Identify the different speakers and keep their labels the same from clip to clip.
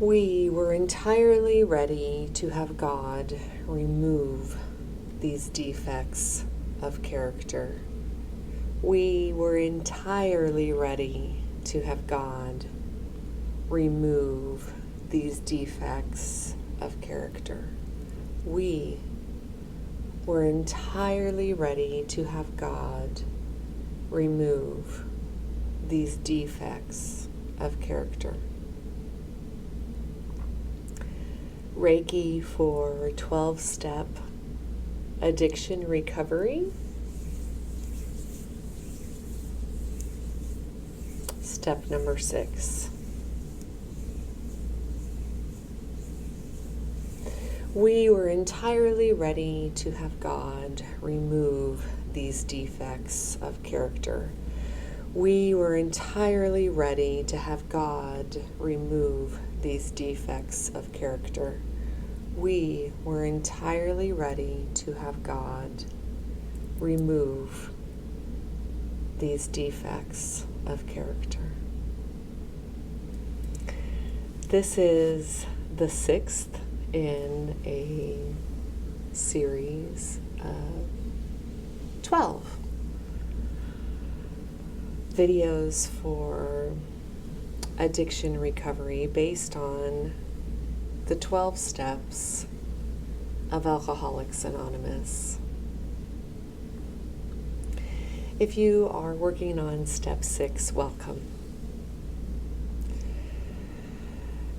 Speaker 1: We were entirely ready to have God remove these defects of character. We were entirely ready to have God remove these defects of character. We were entirely ready to have God remove these defects of character. Reiki for 12-step addiction recovery. Step number 6. We were entirely ready to have God remove these defects of character. We were entirely ready to have God remove these defects of character. We were entirely ready to have God remove these defects of character. This is the 6th in a series of 12 videos for addiction recovery based on the 12 steps of Alcoholics Anonymous. If you are working on step 6, welcome.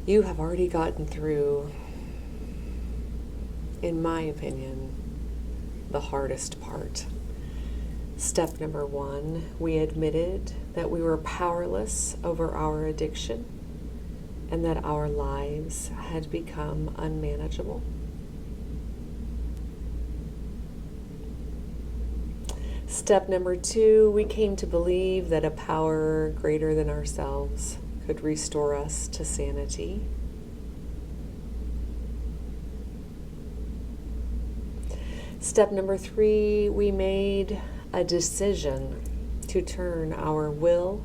Speaker 1: You have already gotten through, in my opinion, the hardest part. Step number 1, we admitted that we were powerless over our addiction and that our lives had become unmanageable. Step number 2, we came to believe that a power greater than ourselves could restore us to sanity. Step number 3, we made a decision to turn our will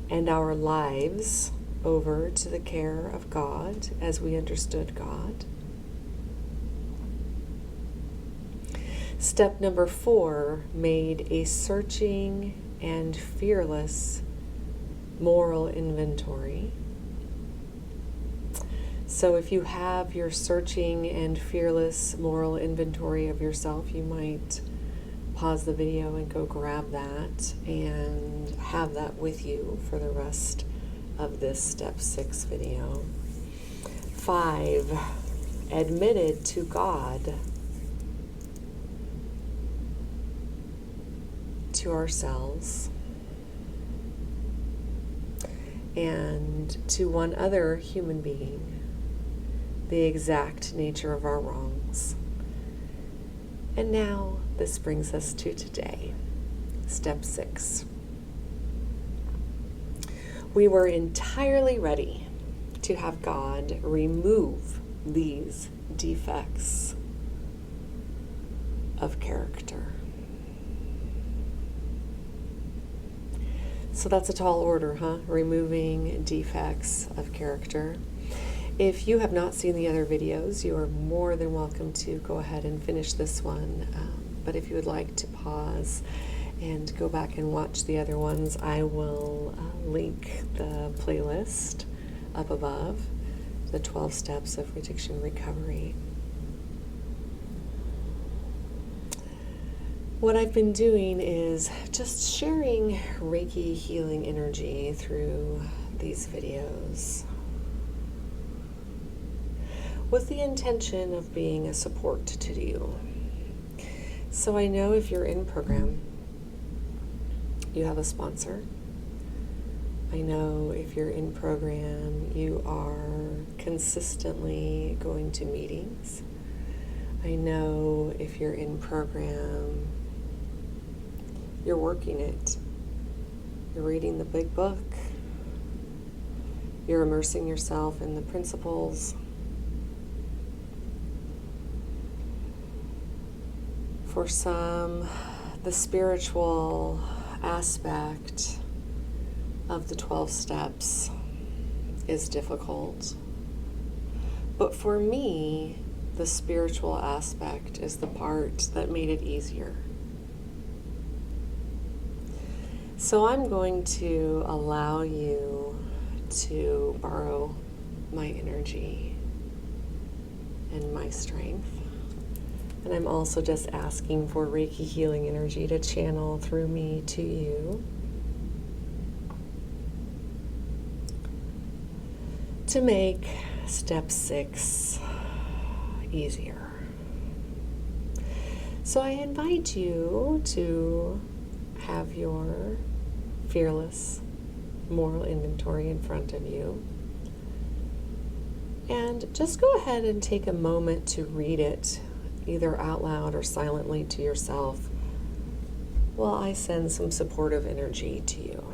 Speaker 1: and our lives over to the care of God as we understood God. Step number 4 made a searching and fearless moral inventory. So if you have your searching and fearless moral inventory of yourself, you might pause the video and go grab that and have that with you for the rest of this step 6 video. 5, admitted to God, to ourselves, and to one other human being the exact nature of our wrongs. And now this brings us to today, step 6. We were entirely ready to have God remove these defects of character. So that's a tall order, huh? Removing defects of character. If you have not seen the other videos, you are more than welcome to go ahead and finish this one. But if you would like to pause and go back and watch the other ones, I will link the playlist up above, the 12 steps of addiction recovery. What I've been doing is just sharing Reiki healing energy through these videos with the intention of being a support to you. So I know if you're in program, you have a sponsor. I know if you're in program, you are consistently going to meetings. I know if you're in program, you're working it. You're reading the big book. You're immersing yourself in the principles. For some, the spiritual aspect of the 12 steps is difficult. But for me, the spiritual aspect is the part that made it easier. So I'm going to allow you to borrow my energy and my strength. And I'm also just asking for Reiki healing energy to channel through me to you, to make step 6 easier. So I invite you to have your fearless moral inventory in front of you. And just go ahead and take a moment to read it, either out loud or silently to yourself, while I send some supportive energy to you.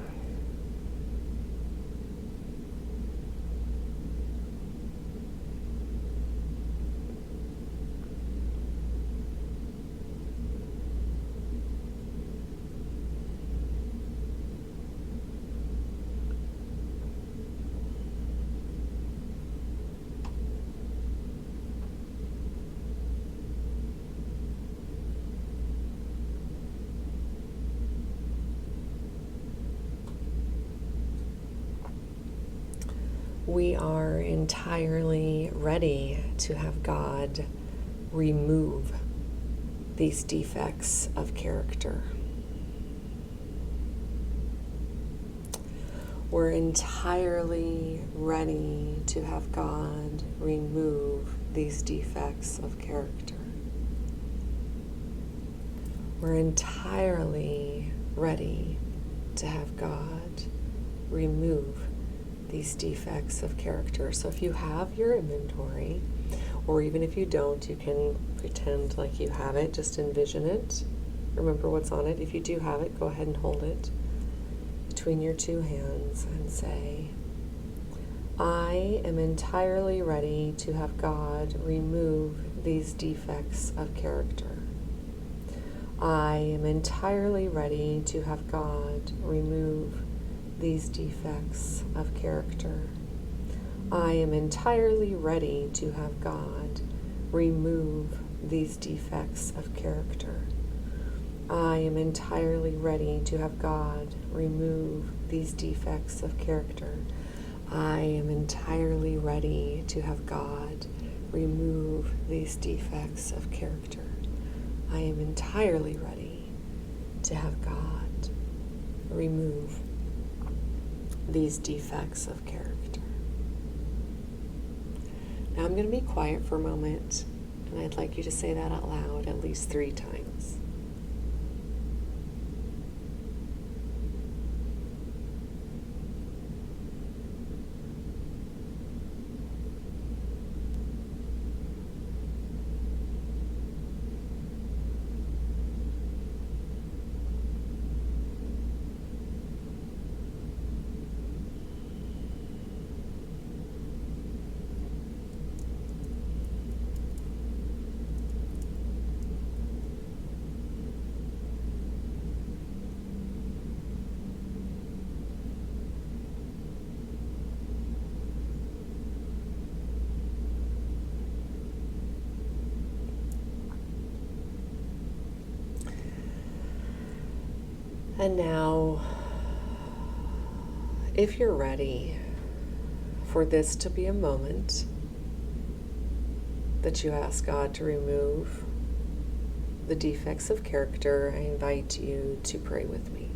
Speaker 1: We are entirely ready to have God remove these defects of character. We're entirely ready to have God remove these defects of character. We're entirely ready to have God remove these defects of character. So if you have your inventory, or even if you don't, you can pretend like you have it, just envision it. Remember what's on it. If you do have it, go ahead and hold it between your two hands and say, I am entirely ready to have God remove these defects of character. I am entirely ready to have God remove these defects of character. I am entirely ready to have God remove these defects of character. I am entirely ready to have God remove these defects of character. I am entirely ready to have God remove these defects of character. I am entirely ready to have God remove these defects of character. Now I'm going to be quiet for a moment, and I'd like you to say that out loud at least 3 times. And now, if you're ready for this to be a moment that you ask God to remove the defects of character, I invite you to pray with me.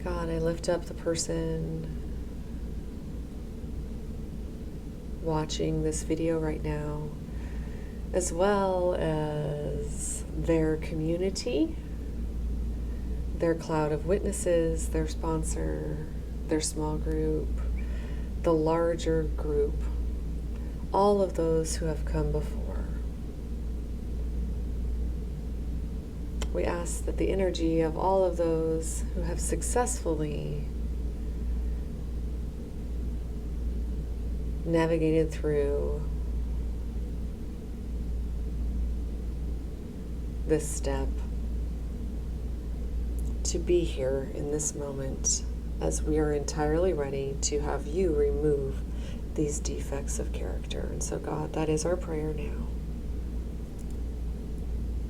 Speaker 1: God, I lift up the person watching this video right now, as well as their community, their cloud of witnesses, their sponsor, their small group, the larger group, all of those who have come before. We ask that the energy of all of those who have successfully navigated through this step to be here in this moment as we are entirely ready to have you remove these defects of character. And so, God, that is our prayer now.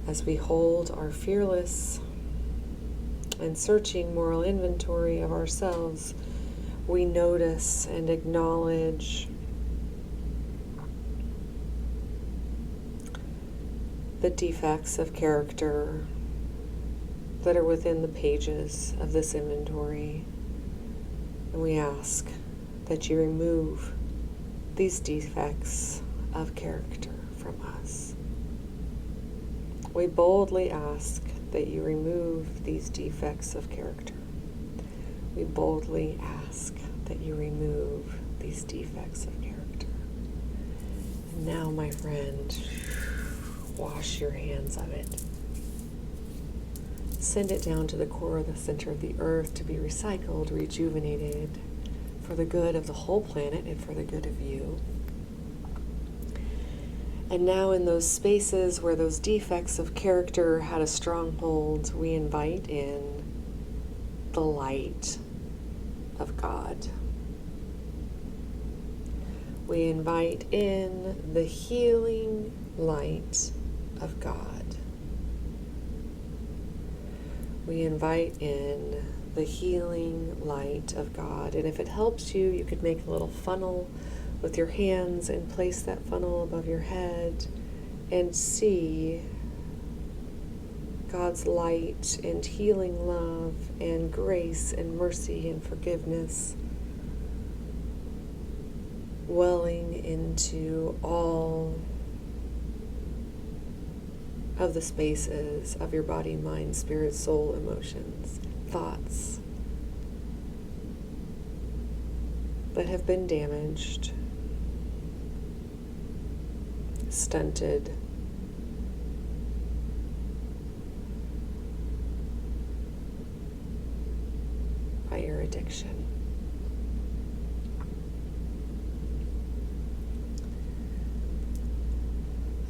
Speaker 1: As we hold our fearless and searching moral inventory of ourselves, we notice and acknowledge the defects of character that are within the pages of this inventory. And we ask that you remove these defects of character from us. We boldly ask that you remove these defects of character. We boldly ask that you remove these defects of character. And now, my friend, wash your hands of it. Send it down to the core of the center of the earth to be recycled, rejuvenated, for the good of the whole planet and for the good of you. And now in those spaces where those defects of character had a stronghold, we invite in the light of God. We invite in the healing light of God. We invite in the healing light of God. And if it helps you, you could make a little funnel with your hands and place that funnel above your head and see God's light and healing love and grace and mercy and forgiveness welling into all of the spaces of your body, mind, spirit, soul, emotions, thoughts that have been damaged, stunted, by your addiction.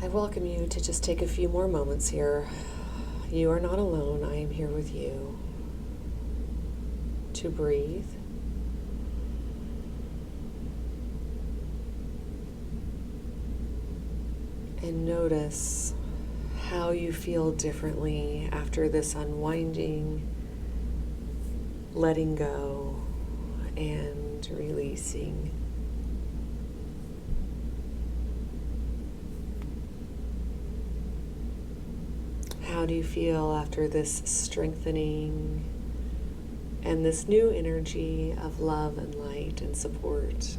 Speaker 1: I welcome you to just take a few more moments here. You are not alone. I am here with you. To breathe. And notice how you feel differently after this unwinding, letting go, and releasing. How do you feel after this strengthening and this new energy of love and light and support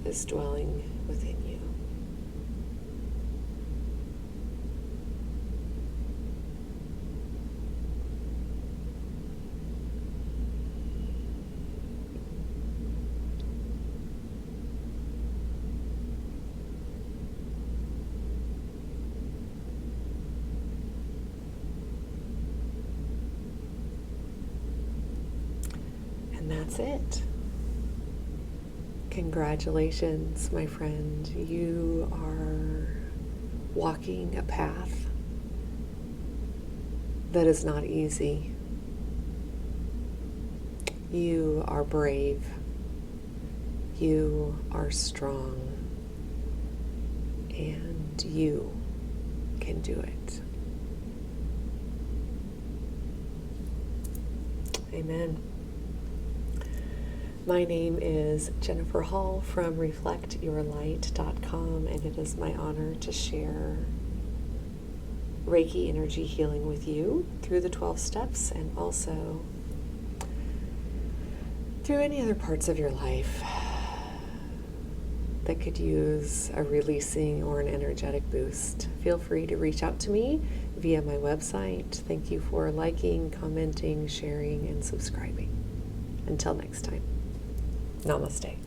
Speaker 1: is dwelling within you? And that's it. Congratulations, my friend. You are walking a path that is not easy. You are brave. You are strong. And you can do it. Amen. My name is Jennifer Hall from reflectyourlight.com, and it is my honor to share Reiki energy healing with you through the 12 steps and also through any other parts of your life that could use a releasing or an energetic boost. Feel free to reach out to me via my website. Thank you for liking, commenting, sharing, and subscribing. Until next time. Namaste.